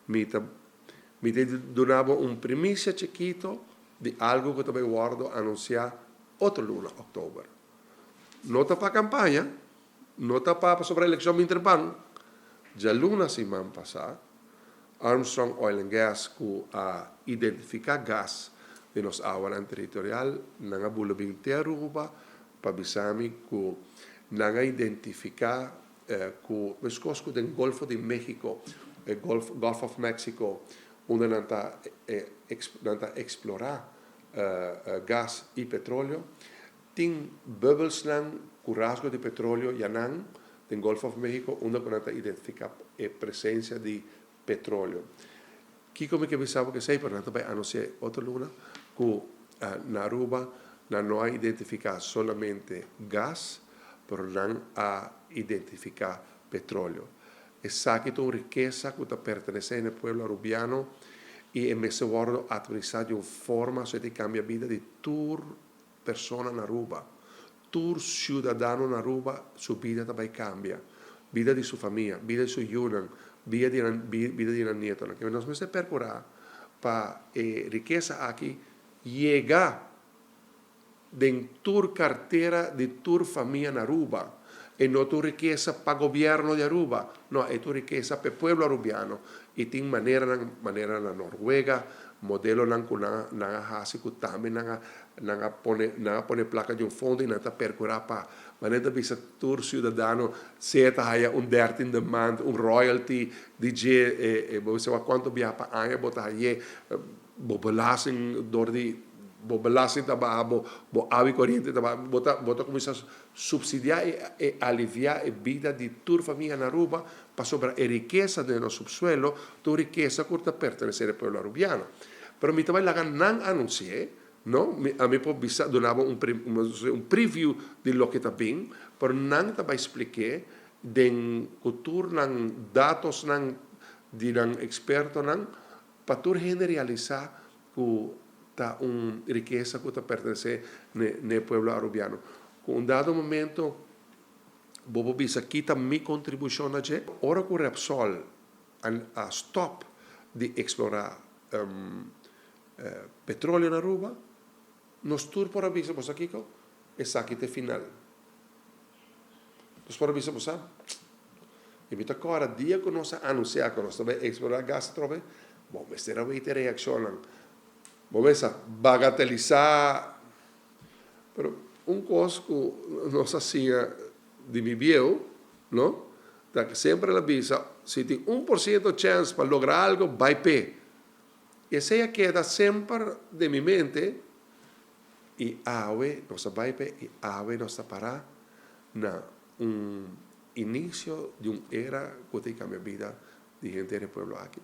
Mi te donava un primizia chiquito di algo che te guardo anunciare 8 luna ottobre. Nota para campaña, nota para sobre elección interbank, già luna settimana passata, Armstrong Oil and Gas ku identificar gas de nos aguas territorial, nanga bulabing te Aruba, pabisami ku nanga identificar ku mescosco del Golfo de México, Gulf of Mexico, onde nanta explorar gas e petróleo, tin bubbles lang ku rasgo de petróleo yanang, del Golfo of Mexico, onde nanta identificar presenza di petróleo. Chi come che pensavo che sei per nato bei hanno si otto luna cu na Aruba non ha identificato solamente gas però non ha identificato petrolio e sa che tu ricchezza che pertenece al pueblo arubiano e è messo guardo a utilizzare una forma se ti cambia vita di tur persona in Aruba tur ciudadano in Aruba su vita también cambia vita di sua famiglia vita di suo union vida de la nieta, que nos mete percurar para riqueza aquí llega de tu cartera de tu familia en Aruba y no tu riqueza para gobierno de Aruba, no, es tu riqueza para el pueblo arubiano y tiene manera la Noruega, modelo nanga hasi ku también nanga pone placa de un fondo y nanga percurar para manera bisa tur ciudadano seta haya un 13 demand un royalty DJ você va quanto via pa anya bota haye bo belasting door di bo belasting taba bo avi corriente taba bota comincia a subsidiar e aliviar e vida di tur famiglia na Aruba pa sopra e riqueza del subsuelo tu riqueza curta pertenecere al pueblo arubiano però mi tava la nan anuncie no? A mí donava un preview di lo che sta ben, però non sta explicar den cultura nan datos nan di nan esperto nan patur generalizar ku ta un riqueza que pertenece nel pueblo arubiano. Con un dato momento bobo bisa kita mi contribuzione a ora ku Repsol a stop di explorare petrolio in Aruba nos tur por aviso pues aquí es saquite final nos por aviso pues e mi ancora dia che nos anuncia che nos deve explorar gas trove bom questa avete reazione bom essa bagatellizar però un cosco nos hacía di mi viejo no da que sempre la visa si ti 1% chance para lograr algo vai pe e se queda sempre de mi mente e ave nossa baipe e ave nossa pará na un inicio de una era que cambia vida de gente del pueblo aquí.